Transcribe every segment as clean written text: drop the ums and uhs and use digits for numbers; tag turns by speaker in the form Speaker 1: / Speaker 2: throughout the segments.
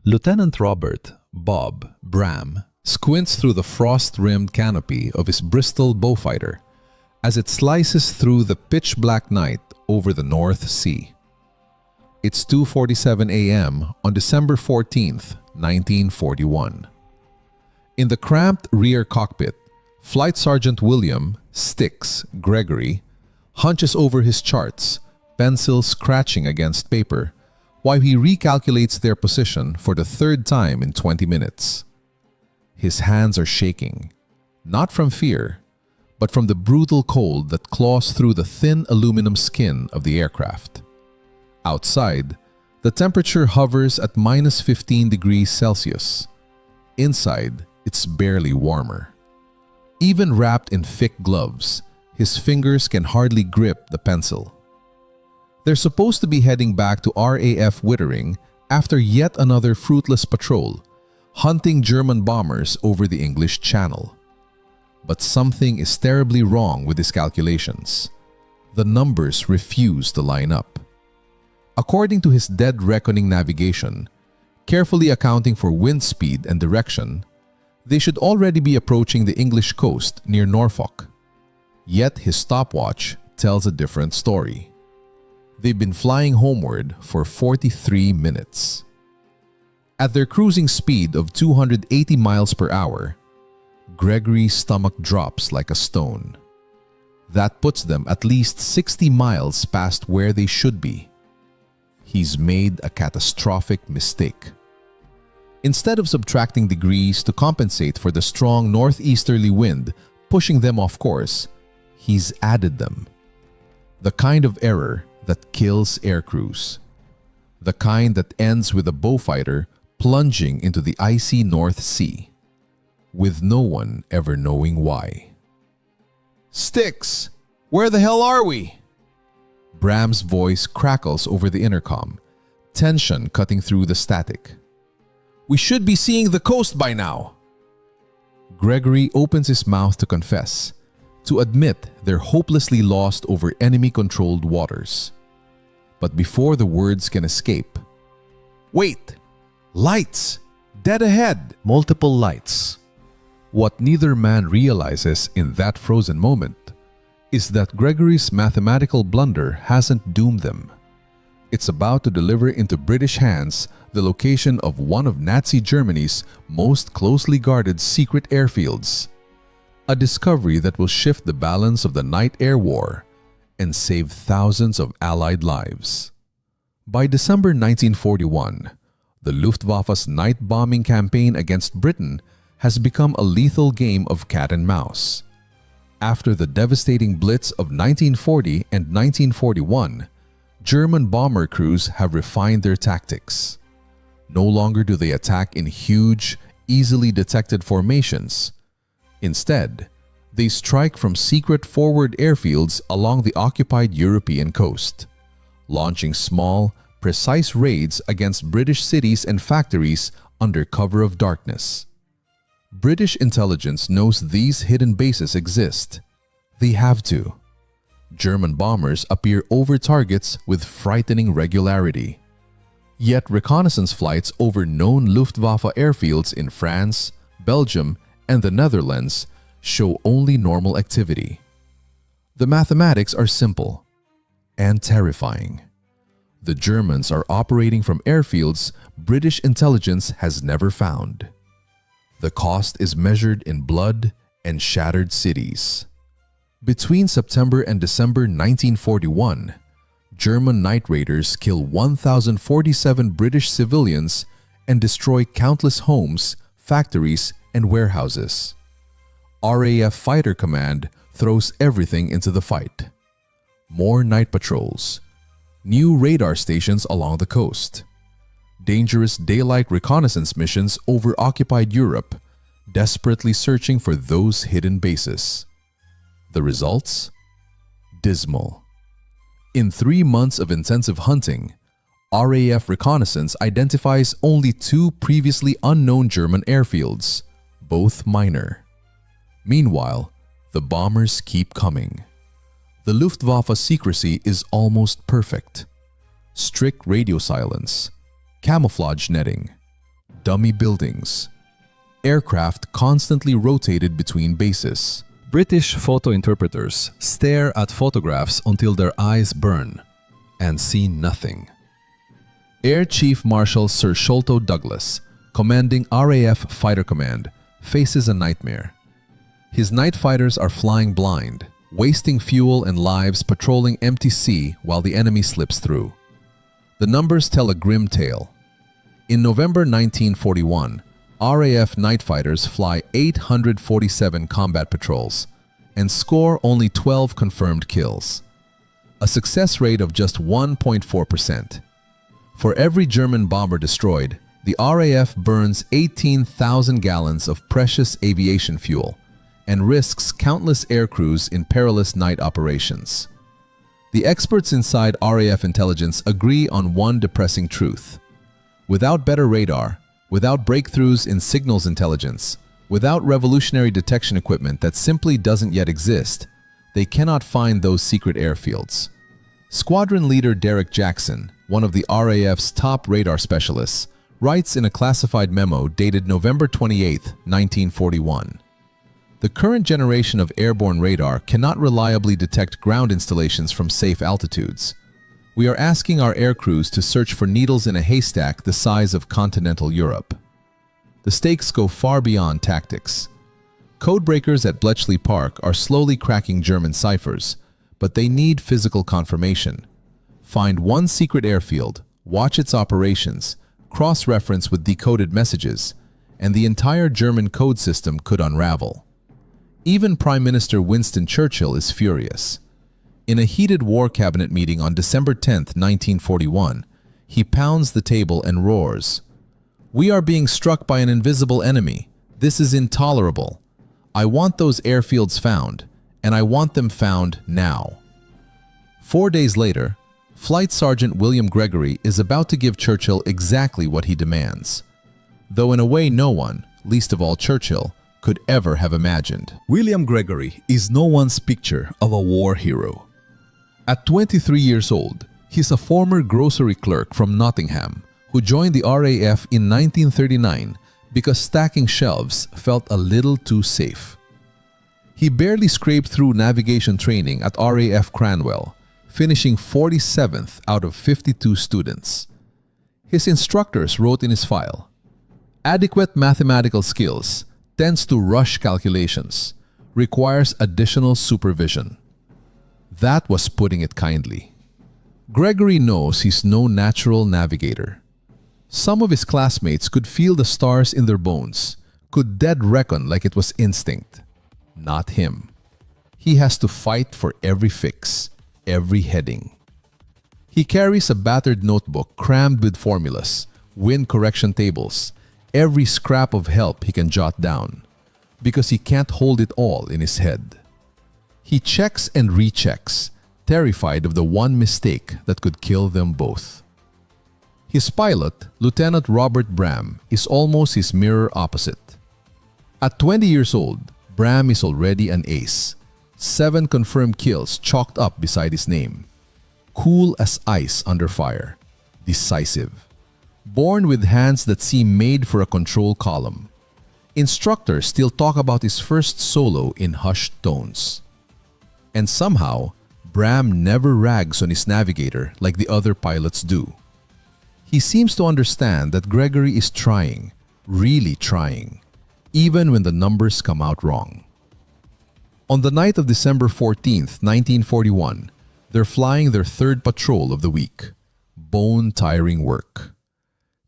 Speaker 1: Lieutenant Robert, Bob, Bram, squints through the frost-rimmed canopy of his Bristol Beaufighter as it slices through the pitch-black night over the North Sea. It's 2:47 a.m. on December 14th, 1941. In the cramped rear cockpit, Flight Sergeant William "Sticks" Gregory hunches over his charts, pencil scratching against paper, while he recalculates their position for the third time in 20 minutes. His hands are shaking, not from fear, but from the brutal cold that claws through the thin aluminum skin of the aircraft. Outside, the temperature hovers at minus 15 degrees Celsius. Inside, it's barely warmer. Even wrapped in thick gloves, his fingers can hardly grip the pencil. They're supposed to be heading back to RAF Wittering after yet another fruitless patrol, hunting German bombers over the English Channel. But something is terribly wrong with his calculations. The numbers refuse to line up. According to his dead reckoning navigation, carefully accounting for wind speed and direction, they should already be approaching the English coast near Norfolk. Yet his stopwatch tells a different story. They've been flying homeward for 43 minutes. At their cruising speed of 280 miles per hour, Gregory's stomach drops like a stone. That puts them at least 60 miles past where they should be. He's made a catastrophic mistake. Instead of subtracting degrees to compensate for the strong northeasterly wind pushing them off course, he's added them. The kind of error that kills aircrews. The kind that ends with a Beaufighter plunging into the icy North Sea, with no one ever knowing why. "Sticks, where the hell are we?" Bram's voice crackles over the intercom, tension cutting through the static. "We should be seeing the coast by now." Gregory opens his mouth to confess, to admit they're hopelessly lost over enemy-controlled waters. But before the words can escape, "Wait! Lights! Dead ahead!" Multiple lights. What neither man realizes in that frozen moment is that Gregory's mathematical blunder hasn't doomed them. It's about to deliver into British hands the location of one of Nazi Germany's most closely guarded secret airfields. A discovery that will shift the balance of the night air war and save thousands of Allied lives. By December 1941, the Luftwaffe's night bombing campaign against Britain has become a lethal game of cat and mouse. After the devastating Blitz of 1940 and 1941, German bomber crews have refined their tactics. No longer do they attack in huge, easily detected formations. Instead, they strike from secret forward airfields along the occupied European coast, launching small, precise raids against British cities and factories under cover of darkness. British intelligence knows these hidden bases exist. They have to. German bombers appear over targets with frightening regularity. Yet reconnaissance flights over known Luftwaffe airfields in France, Belgium, and the Netherlands show only normal activity. The mathematics are simple and terrifying. The Germans are operating from airfields British intelligence has never found. The cost is measured in blood and shattered cities. Between September and December 1941, German night raiders kill 1,047 British civilians and destroy countless homes, factories, and warehouses. RAF Fighter Command throws everything into the fight. More night patrols, new radar stations along the coast, dangerous daylight reconnaissance missions over occupied Europe, desperately searching for those hidden bases. The results? Dismal. In 3 months of intensive hunting, RAF reconnaissance identifies only 2 previously unknown German airfields, both minor. Meanwhile, the bombers keep coming. The Luftwaffe secrecy is almost perfect. Strict radio silence, camouflage netting, dummy buildings. Aircraft constantly rotated between bases. British photo interpreters stare at photographs until their eyes burn and see nothing. Air Chief Marshal Sir Sholto Douglas, commanding RAF Fighter Command, faces a nightmare. His night fighters are flying blind, wasting fuel and lives patrolling empty sea while the enemy slips through. The numbers tell a grim tale. In November 1941, RAF night fighters fly 847 combat patrols and score only 12 confirmed kills, a success rate of just 1.4%. For every German bomber destroyed, the RAF burns 18,000 gallons of precious aviation fuel and risks countless aircrews in perilous night operations. The experts inside RAF intelligence agree on one depressing truth. Without better radar, without breakthroughs in signals intelligence, without revolutionary detection equipment that simply doesn't yet exist, they cannot find those secret airfields. Squadron leader Derek Jackson, one of the RAF's top radar specialists, writes in a classified memo dated November 28, 1941. The current generation of airborne radar cannot reliably detect ground installations from safe altitudes. We are asking our aircrews to search for needles in a haystack the size of continental Europe. The stakes go far beyond tactics. Codebreakers at Bletchley Park are slowly cracking German ciphers, but they need physical confirmation. Find one secret airfield, watch its operations, cross-reference with decoded messages, and the entire German code system could unravel. Even Prime Minister Winston Churchill is furious. In a heated war cabinet meeting on December 10, 1941, he pounds the table and roars, "We are being struck by an invisible enemy. This is intolerable. I want those airfields found, and I want them found now." 4 days later, Flight Sergeant William Gregory is about to give Churchill exactly what he demands, though in a way no one, least of all Churchill, could ever have imagined. William Gregory is no one's picture of a war hero. At 23 years old, he's a former grocery clerk from Nottingham who joined the RAF in 1939 because stacking shelves felt a little too safe. He barely scraped through navigation training at RAF Cranwell, finishing 47th out of 52 students. His instructors wrote in his file, "Adequate mathematical skills tends to rush calculations, requires additional supervision." That was putting it kindly. Gregory knows he's no natural navigator. Some of his classmates could feel the stars in their bones, could dead reckon like it was instinct. Not him. He has to fight for every fix, every heading. He carries a battered notebook crammed with formulas, wind correction tables, every scrap of help he can jot down, because he can't hold it all in his head. He checks and rechecks, terrified of the one mistake that could kill them both. His pilot, Lieutenant Robert Bram, is almost his mirror opposite. At 20 years old, Bram is already an ace. 7 confirmed kills chalked up beside his name. Cool as ice under fire. Decisive. Born with hands that seem made for a control column. Instructors still talk about his first solo in hushed tones. And somehow, Bram never rags on his navigator like the other pilots do. He seems to understand that Gregory is trying, really trying, even when the numbers come out wrong. On the night of December 14th, 1941, they're flying their 3rd patrol of the week. Bone-tiring work.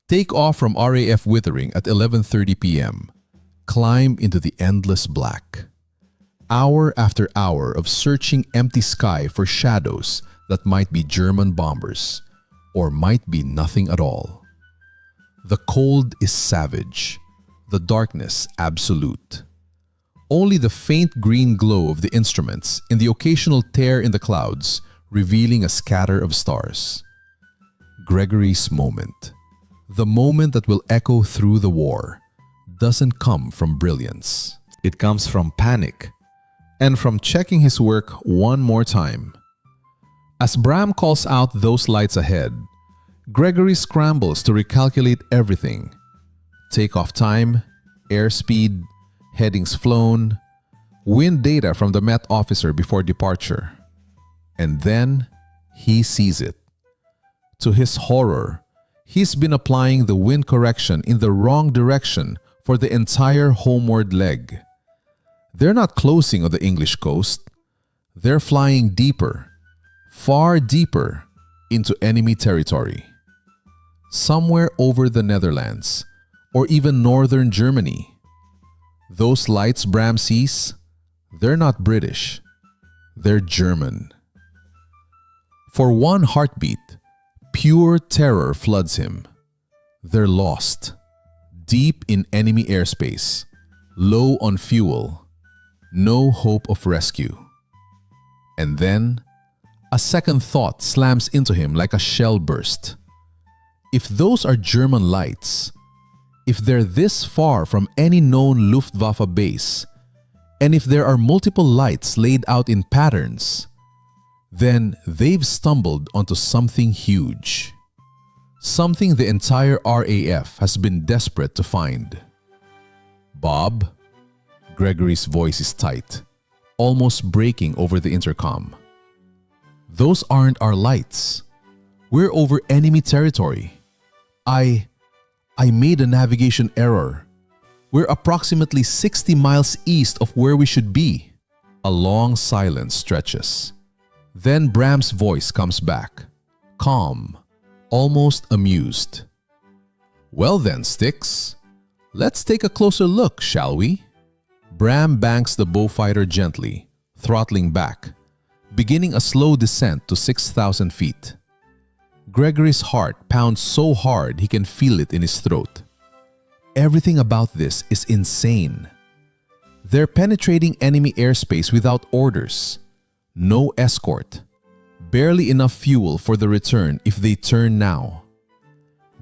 Speaker 1: Take off from RAF Withering at 11:30 p.m. Climb into the endless black. Hour after hour of searching empty sky for shadows that might be German bombers, or might be nothing at all. The cold is savage, the darkness absolute. Only the faint green glow of the instruments and the occasional tear in the clouds revealing a scatter of stars. Gregory's moment, the moment that will echo through the war, doesn't come from brilliance. It comes from panic and from checking his work one more time. As Bram calls out those lights ahead, Gregory scrambles to recalculate everything. Takeoff time, airspeed, headings flown, wind data from the Met officer before departure. And then he sees it. To his horror, he's been applying the wind correction in the wrong direction for the entire homeward leg. They're not closing on the English coast. They're flying deeper, far deeper into enemy territory. Somewhere over the Netherlands or even northern Germany. Those lights Bram sees, they're not British. They're German. For one heartbeat, pure terror floods him. They're lost, deep in enemy airspace, low on fuel, no hope of rescue. And then, a second thought slams into him like a shell burst. If those are German lights, if they're this far from any known Luftwaffe base, and if there are multiple lights laid out in patterns, then they've stumbled onto something huge. Something the entire RAF has been desperate to find. Bob? Gregory's voice is tight, almost breaking over the intercom. Those aren't our lights. We're over enemy territory. I made a navigation error. We're approximately 60 miles east of where we should be. A long silence stretches. Then Bram's voice comes back, calm, almost amused. Well then, Sticks, let's take a closer look, shall we? Bram banks the Beaufighter gently, throttling back, beginning a slow descent to 6,000 feet. Gregory's heart pounds so hard he can feel it in his throat. Everything about this is insane. They're penetrating enemy airspace without orders. No escort. Barely enough fuel for the return if they turn now.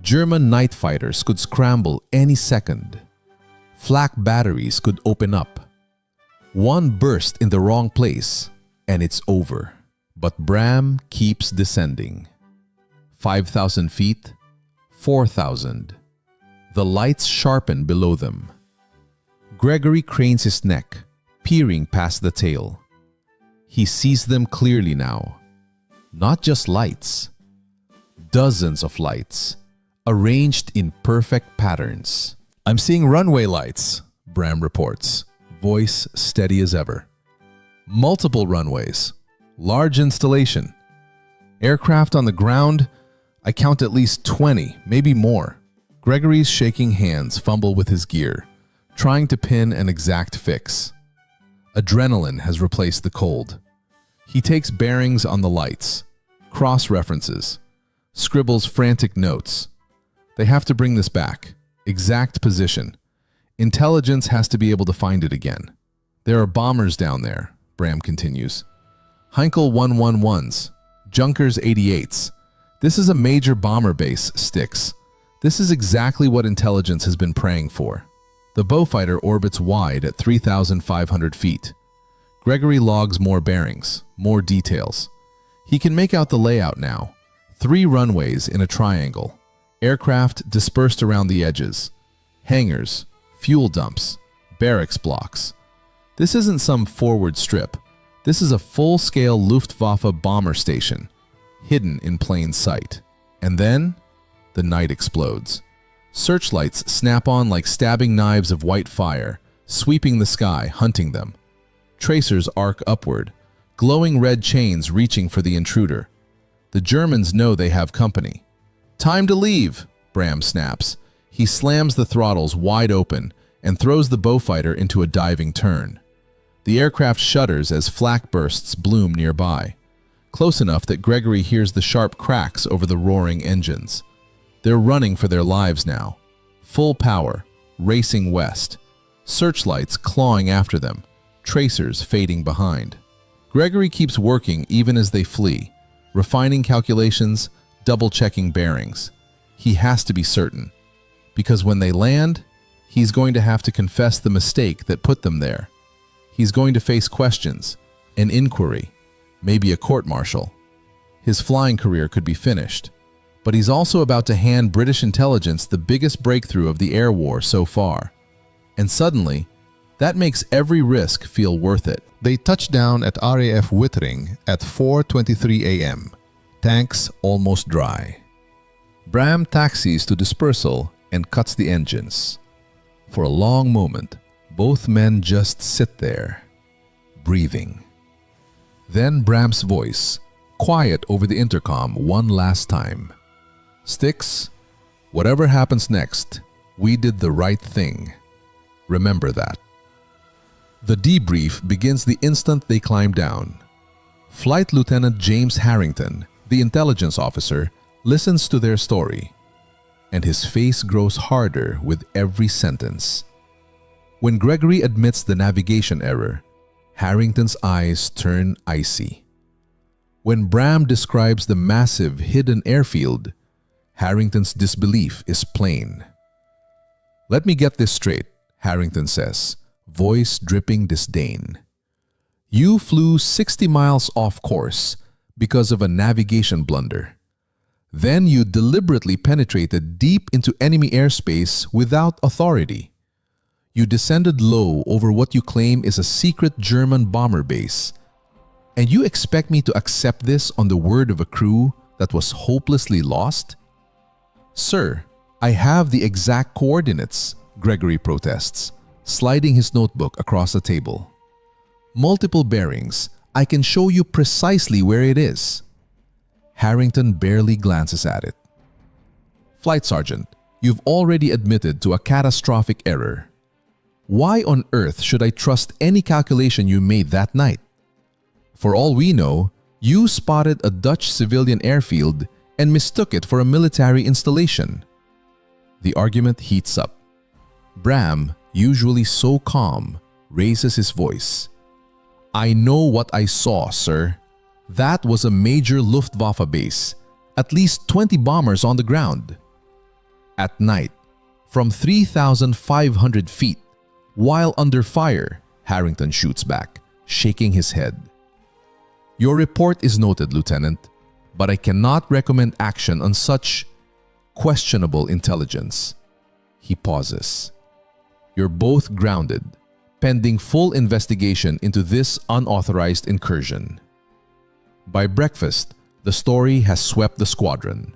Speaker 1: German night fighters could scramble any second. Flak batteries could open up. One burst in the wrong place and it's over. But Bram keeps descending. 5,000 feet, 4,000. The lights sharpen below them. Gregory cranes his neck, peering past the tail. He sees them clearly now. Not just lights. Dozens of lights, arranged in perfect patterns. I'm seeing runway lights, Bram reports, voice steady as ever. Multiple runways, large installation. Aircraft on the ground, I count at least 20, maybe more. Gregory's shaking hands fumble with his gear, trying to pin an exact fix. Adrenaline has replaced the cold. He takes bearings on the lights, cross-references, scribbles frantic notes. They have to bring this back. Exact position. Intelligence has to be able to find it again. There are bombers down there, Bram continues. Heinkel 111s, Junkers 88s. This is a major bomber base, Sticks. This is exactly what intelligence has been praying for. The Beaufighter orbits wide at 3,500 feet. Gregory logs more bearings, more details. He can make out the layout now. 3 runways in a triangle. Aircraft dispersed around the edges. Hangars, fuel dumps, barracks blocks. This isn't some forward strip. This is a full-scale Luftwaffe bomber station, hidden in plain sight. And then, the night explodes. Searchlights snap on like stabbing knives of white fire, sweeping the sky, hunting them. Tracers arc upward, glowing red chains reaching for the intruder. The Germans know they have company. Time to leave, Bram snaps. He slams the throttles wide open and throws the Beaufighter into a diving turn. The aircraft shudders as flak bursts bloom nearby, close enough that Gregory hears the sharp cracks over the roaring engines. They're running for their lives now. Full power, racing west. Searchlights clawing after them, tracers fading behind. Gregory keeps working even as they flee, refining calculations, double-checking bearings. He has to be certain, because when they land, he's going to have to confess the mistake that put them there. He's going to face questions, an inquiry, maybe a court-martial. His flying career could be finished. But he's also about to hand British intelligence the biggest breakthrough of the air war so far. And suddenly, that makes every risk feel worth it. They touch down at RAF Wittering at 4:23 a.m. Tanks almost dry. Bram taxis to dispersal and cuts the engines. For a long moment, both men just sit there, breathing. Then Bram's voice, quiet over the intercom one last time. "Sticks, whatever happens next, we did the right thing. Remember that." The debrief begins the instant they climb down. Flight Lieutenant James Harrington, the intelligence officer, listens to their story, and his face grows harder with every sentence. When Gregory admits the navigation error, Harrington's eyes turn icy. When Bram describes the massive hidden airfield, Harrington's disbelief is plain. "Let me get this straight," Harrington says, voice dripping disdain. "You flew 60 miles off course because of a navigation blunder. Then you deliberately penetrated deep into enemy airspace without authority. You descended low over what you claim is a secret German bomber base. And you expect me to accept this on the word of a crew that was hopelessly lost?" "Sir, I have the exact coordinates," Gregory protests, sliding his notebook across the table. "Multiple bearings. I can show you precisely where it is." Harrington barely glances at it. "Flight Sergeant, you've already admitted to a catastrophic error. Why on earth should I trust any calculation you made that night? For all we know, you spotted a Dutch civilian airfield and mistook it for a military installation." The argument heats up. Bram, usually so calm, raises his voice. "I know what I saw, sir. That was a major Luftwaffe base, at least 20 bombers on the ground. At night, from 3,500 feet, while under fire," Harrington shoots back, shaking his head. "Your report is noted, Lieutenant, but I cannot recommend action on such questionable intelligence." He pauses. "You're both grounded, pending full investigation into this unauthorized incursion." By breakfast, the story has swept the squadron.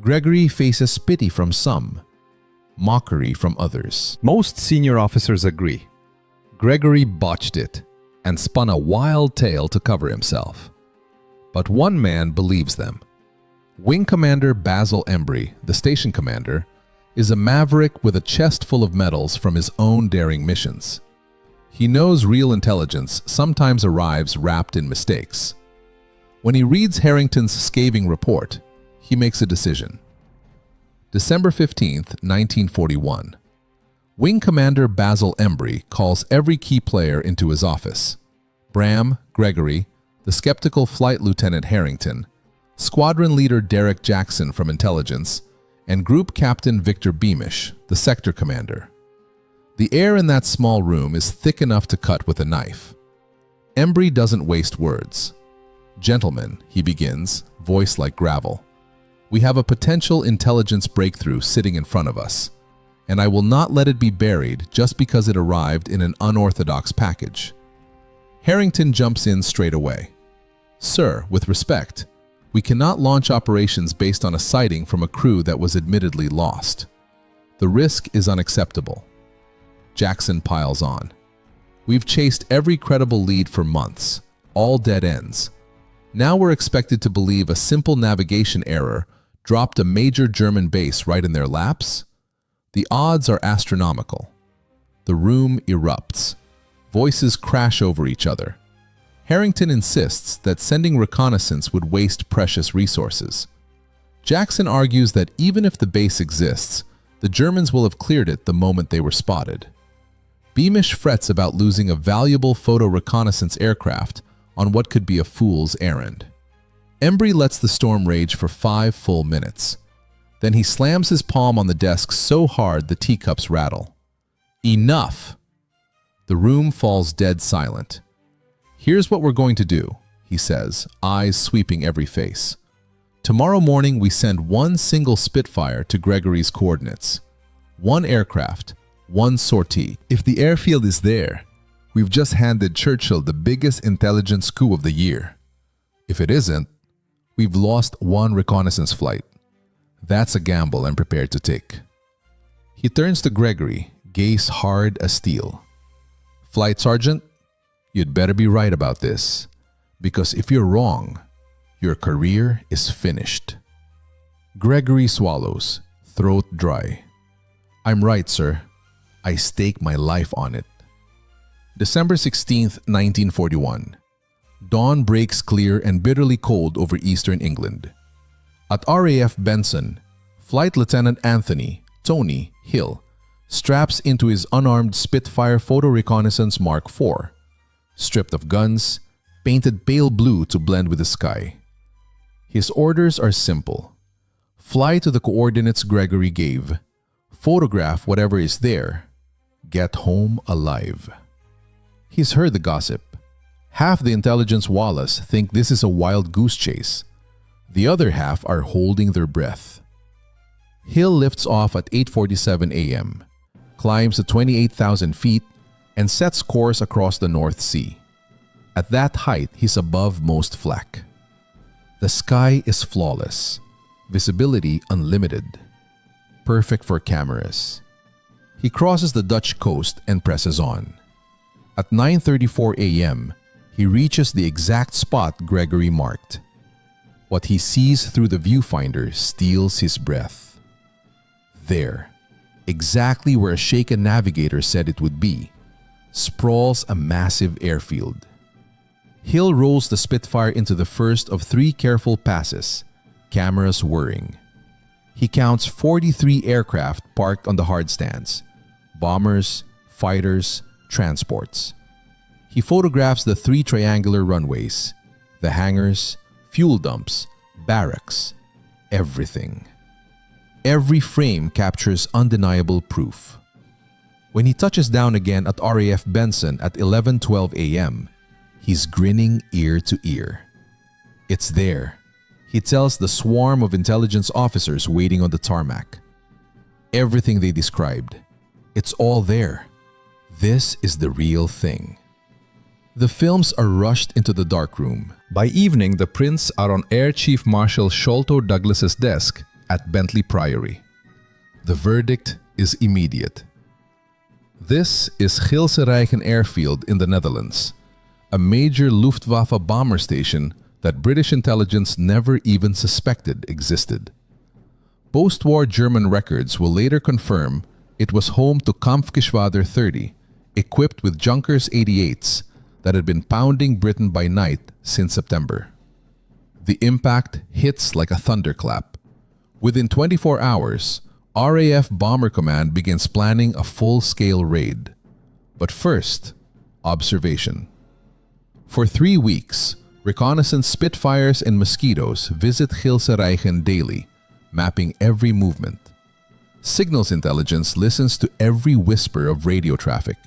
Speaker 1: Gregory faces pity from some, mockery from others. Most senior officers agree. Gregory botched it and spun a wild tale to cover himself. But one man believes them. Wing Commander Basil Embry, the station commander, is a maverick with a chest full of medals from his own daring missions. He knows real intelligence sometimes arrives wrapped in mistakes. When he reads Harrington's scathing report, he makes a decision. December 15th, 1941. Wing Commander Basil Embry calls every key player into his office. Bram, Gregory, the skeptical Flight Lieutenant Harrington, Squadron Leader Derek Jackson from Intelligence, and Group Captain Victor Beamish, the Sector Commander. The air in that small room is thick enough to cut with a knife. Embry doesn't waste words. "Gentlemen," he begins, voice like gravel, "we have a potential intelligence breakthrough sitting in front of us, and I will not let it be buried just because it arrived in an unorthodox package." Harrington jumps in straight away. "Sir, with respect, we cannot launch operations based on a sighting from a crew that was admittedly lost. The risk is unacceptable." Jackson piles on. "We've chased every credible lead for months, all dead ends. Now we're expected to believe a simple navigation error dropped a major German base right in their laps? The odds are astronomical." The room erupts. Voices crash over each other. Harrington insists that sending reconnaissance would waste precious resources. Jackson argues that even if the base exists, the Germans will have cleared it the moment they were spotted. Beamish frets about losing a valuable photo reconnaissance aircraft on what could be a fool's errand. Embry lets the storm rage for 5 full minutes. Then he slams his palm on the desk so hard the teacups rattle. "Enough!" The room falls dead silent. "Here's what we're going to do," he says, eyes sweeping every face. Tomorrow morning, we send one single Spitfire to Gregory's coordinates. One aircraft, one sortie. If the airfield is there, we've just handed Churchill the biggest intelligence coup of the year. If it isn't, we've lost one reconnaissance flight. That's a gamble I'm prepared to take. He turns to Gregory, gaze hard as steel. Flight Sergeant, you'd better be right about this, because if you're wrong, your career is finished. Gregory swallows, throat dry. I'm right, sir. I stake my life on it. December 16th, 1941. Dawn breaks clear and bitterly cold over eastern England. At RAF Benson, Flight Lieutenant Anthony, Tony, Hill, straps into his unarmed Spitfire Photo Reconnaissance Mark IV, stripped of guns, painted pale blue to blend with the sky. His orders are simple. Fly to the coordinates Gregory gave, photograph whatever is there, get home alive. He's heard the gossip. Half the intelligence Wallace think this is a wild goose chase. The other half are holding their breath. Hill lifts off at 8:47 a.m., climbs to 28,000 feet, and sets course across the North Sea. At that height, he's above most flak. The sky is flawless, visibility unlimited, perfect for cameras. He crosses the Dutch coast and presses on. At 9:34 a.m., he reaches the exact spot Gregory marked. What he sees through the viewfinder steals his breath. There, exactly where a shaken navigator said it would be, sprawls a massive airfield. Hill rolls the Spitfire into the first of 3 careful passes, cameras whirring. He counts 43 aircraft parked on the hard stands, bombers, fighters, transports. He photographs the 3 triangular runways, the hangars, fuel dumps, barracks, everything. Every frame captures undeniable proof. When he touches down again at RAF Benson at 11:12 a.m., he's grinning ear to ear. It's there, he tells the swarm of intelligence officers waiting on the tarmac. Everything they described, it's all there. This is the real thing. The films are rushed into the darkroom. By evening, the prints are on Air Chief Marshal Sholto Douglas's desk at Bentley Priory. The verdict is immediate. This is Gilserijken Airfield in the Netherlands, a major Luftwaffe bomber station that British intelligence never even suspected existed. Post-war German records will later confirm it was home to Kampfgeschwader 30, equipped with Junkers 88s that had been pounding Britain by night since September. The impact hits like a thunderclap. Within 24 hours, RAF Bomber Command begins planning a full-scale raid. But first, observation. For 3 weeks, reconnaissance Spitfires and Mosquitoes visit Gilserijken daily, mapping every movement. Signals intelligence listens to every whisper of radio traffic.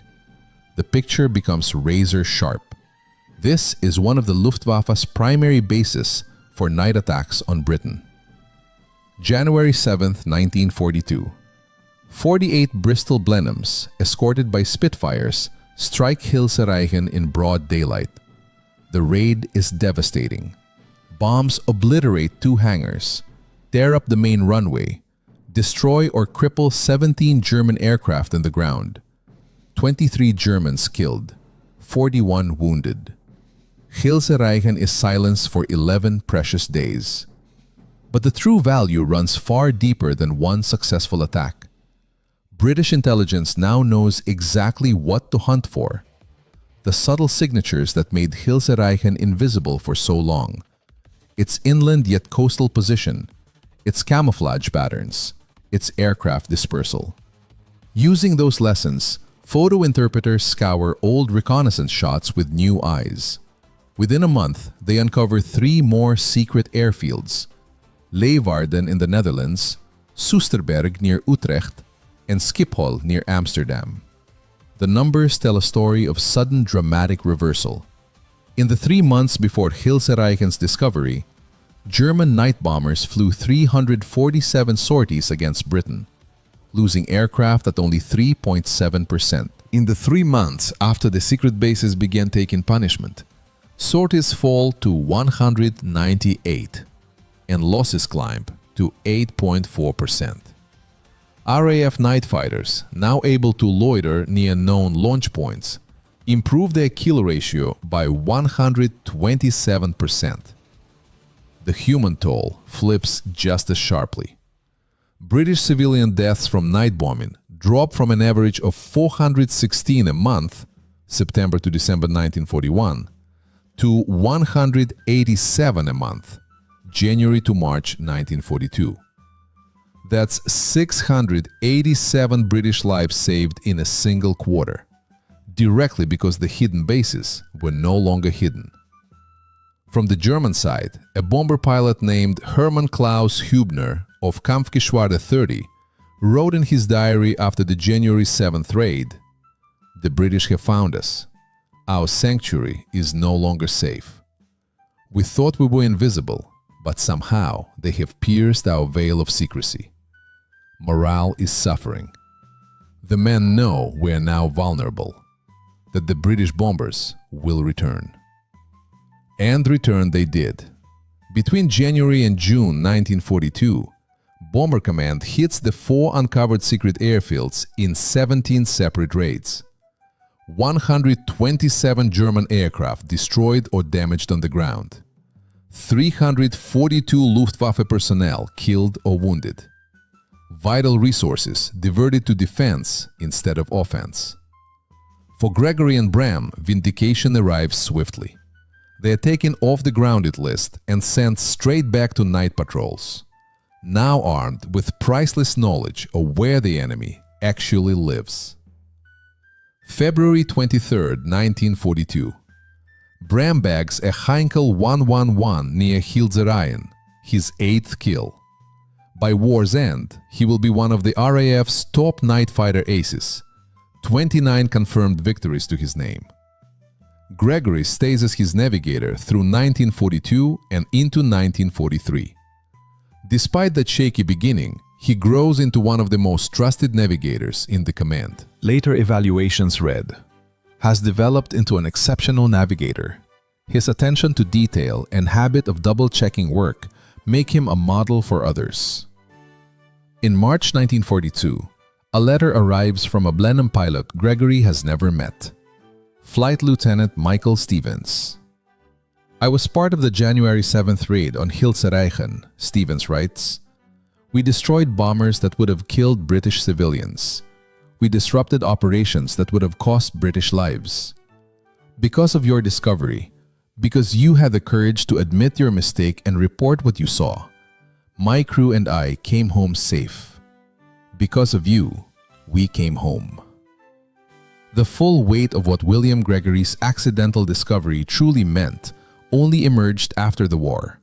Speaker 1: The picture becomes razor sharp. This is one of the Luftwaffe's primary bases for night attacks on Britain. January 7th, 1942. 48 Bristol Blenheims, escorted by Spitfires, strike Gilserijken in broad daylight. The raid is devastating. Bombs obliterate 2 hangars, tear up the main runway, destroy or cripple 17 German aircraft on the ground. 23 Germans killed, 41 wounded. Gilserijken is silenced for 11 precious days. But the true value runs far deeper than one successful attack. British intelligence now knows exactly what to hunt for. The subtle signatures that made Gilserijken invisible for so long. Its inland yet coastal position, its camouflage patterns, its aircraft dispersal. Using those lessons, photo interpreters scour old reconnaissance shots with new eyes. Within a month, they uncover 3 more secret airfields: Leeuwarden in the Netherlands, Soesterberg near Utrecht, and Schiphol near Amsterdam. The numbers tell a story of sudden dramatic reversal. In the 3 months before Gilserijken's discovery, German night bombers flew 347 sorties against Britain, losing aircraft at only 3.7%. In the 3 months after the secret bases began taking punishment, sorties fall to 198 and losses climb to 8.4%. RAF night fighters, now able to loiter near known launch points, improved their kill ratio by 127%. The human toll flips just as sharply. British civilian deaths from night bombing dropped from an average of 416 a month, September to December 1941, to 187 a month, January to March 1942. That's 687 British lives saved in a single quarter, directly because the hidden bases were no longer hidden. From the German side, a bomber pilot named Hermann Klaus Hübner of Kampfgeschwader 30 wrote in his diary after the January 7th raid, "The British have found us. Our sanctuary is no longer safe. We thought we were invisible, but somehow they have pierced our veil of secrecy. Morale is suffering. The men know we are now vulnerable, that the British bombers will return." And return they did. Between January and June 1942, Bomber Command hits the 4 uncovered secret airfields in 17 separate raids. 127 German aircraft destroyed or damaged on the ground. 342 Luftwaffe personnel killed or wounded. Vital resources diverted to defense instead of offense. For Gregory and Bram, vindication arrives swiftly. They are taken off the grounded list and sent straight back to night patrols, now armed with priceless knowledge of where the enemy actually lives. February 23, 1942. Bram bags a Heinkel 111 near Hilzereien, his 8th kill. By war's end, he will be one of the RAF's top night fighter aces, 29 confirmed victories to his name. Gregory stays as his navigator through 1942 and into 1943. Despite that shaky beginning, he grows into one of the most trusted navigators in the command. Later evaluations read, "Has developed into an exceptional navigator. His attention to detail and habit of double-checking work make him a model for others." In March 1942, a letter arrives from a Blenheim pilot Gregory has never met. Flight Lieutenant Michael Stevens. "I was part of the January 7th raid on Hilzereien," Stevens writes. "We destroyed bombers that would have killed British civilians. We disrupted operations that would have cost British lives. Because of your discovery, because you had the courage to admit your mistake and report what you saw, my crew and I came home safe. Because of you, we came home." The full weight of what William Gregory's accidental discovery truly meant only emerged after the war,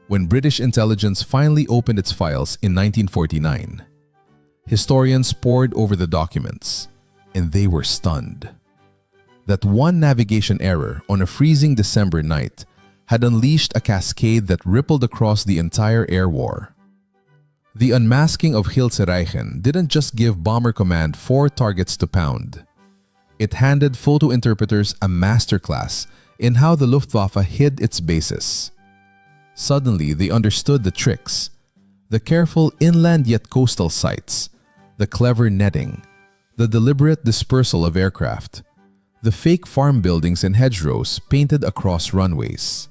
Speaker 1: when British intelligence finally opened its files in 1949. Historians pored over the documents, and they were stunned. That one navigation error on a freezing December night had unleashed a cascade that rippled across the entire air war. The unmasking of Hilzereien didn't just give Bomber Command 4 targets to pound. It handed photo interpreters a masterclass in how the Luftwaffe hid its bases. Suddenly, they understood the tricks, the careful inland yet coastal sites, the clever netting, the deliberate dispersal of aircraft, the fake farm buildings and hedgerows painted across runways.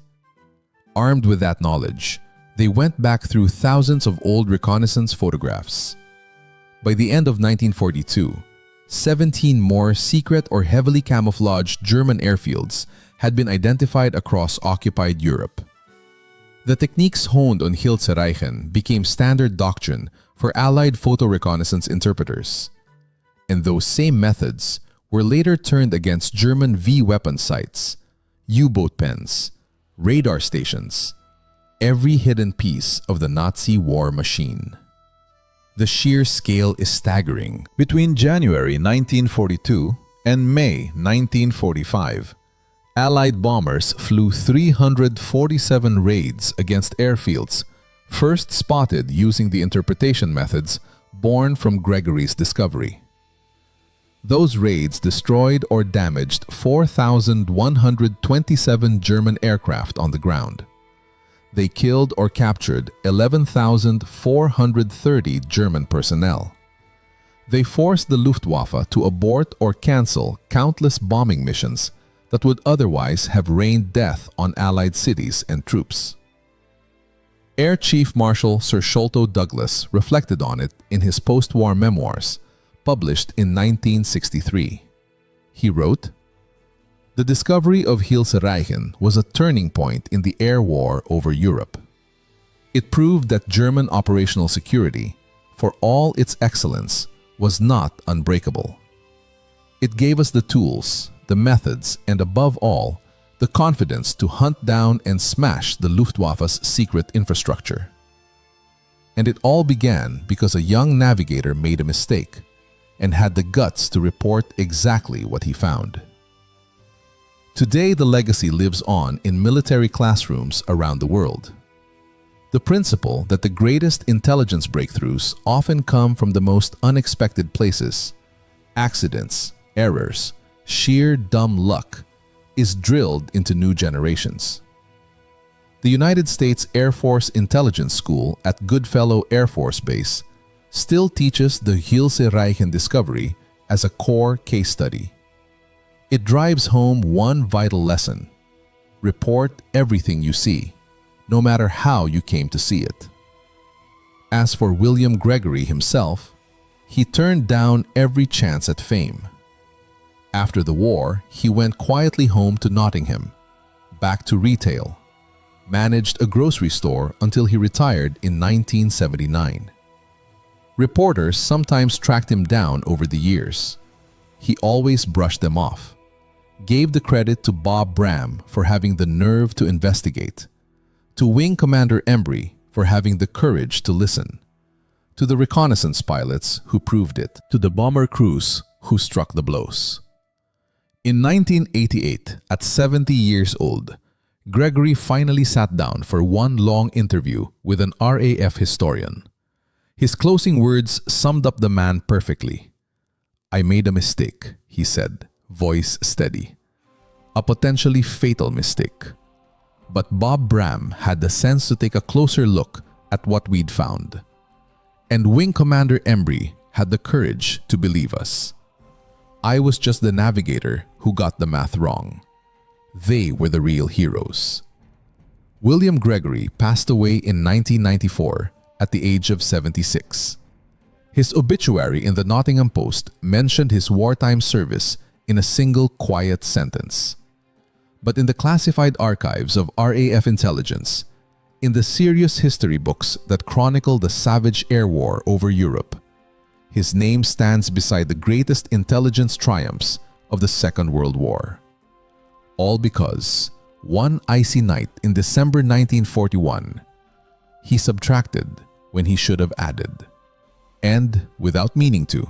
Speaker 1: Armed with that knowledge, they went back through thousands of old reconnaissance photographs. By the end of 1942, 17 more secret or heavily camouflaged German airfields had been identified across occupied Europe. The techniques honed on Hilzereien became standard doctrine for Allied photo reconnaissance interpreters. And those same methods were later turned against German V-weapon sites, U-boat pens, radar stations, every hidden piece of the Nazi war machine. The sheer scale is staggering. Between January 1942 and May 1945, Allied bombers flew 347 raids against airfields, first spotted using the interpretation methods born from Gregory's discovery. Those raids destroyed or damaged 4,127 German aircraft on the ground. They killed or captured 11,430 German personnel. They forced the Luftwaffe to abort or cancel countless bombing missions that would otherwise have rained death on Allied cities and troops. Air Chief Marshal Sir Sholto Douglas reflected on it in his post-war memoirs, published in 1963. He wrote, "The discovery of Hilse Reichen was a turning point in the air war over Europe. It proved that German operational security, for all its excellence, was not unbreakable. It gave us the tools, the methods, and above all, the confidence to hunt down and smash the Luftwaffe's secret infrastructure. And it all began because a young navigator made a mistake and had the guts to report exactly what he found." Today, the legacy lives on in military classrooms around the world. The principle that the greatest intelligence breakthroughs often come from the most unexpected places, accidents, errors, sheer dumb luck, is drilled into new generations. The United States Air Force Intelligence School at Goodfellow Air Force Base still teaches the Hilse Reichen discovery as a core case study. It drives home one vital lesson: report everything you see, no matter how you came to see it. As for William Gregory himself, he turned down every chance at fame. After the war, he went quietly home to Nottingham, back to retail, managed a grocery store until he retired in 1979. Reporters sometimes tracked him down over the years. He always brushed them off, gave the credit to Bob Bram for having the nerve to investigate, to Wing Commander Embry for having the courage to listen, to the reconnaissance pilots who proved it, to the bomber crews who struck the blows. In 1988, at 70 years old, Gregory finally sat down for one long interview with an RAF historian. His closing words summed up the man perfectly. "I made a mistake," he said, voice steady. "A potentially fatal mistake. But Bob Bram had the sense to take a closer look at what we'd found. And Wing Commander Embry had the courage to believe us. I was just the navigator who got the math wrong. They were the real heroes." William Gregory passed away in 1994 at the age of 76. His obituary in the Nottingham Post mentioned his wartime service in a single quiet sentence. But in the classified archives of RAF intelligence, in the serious history books that chronicle the savage air war over Europe, his name stands beside the greatest intelligence triumphs of the Second World War. All because, one icy night in December 1941, he subtracted when he should have added, and, without meaning to,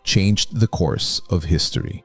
Speaker 1: changed the course of history.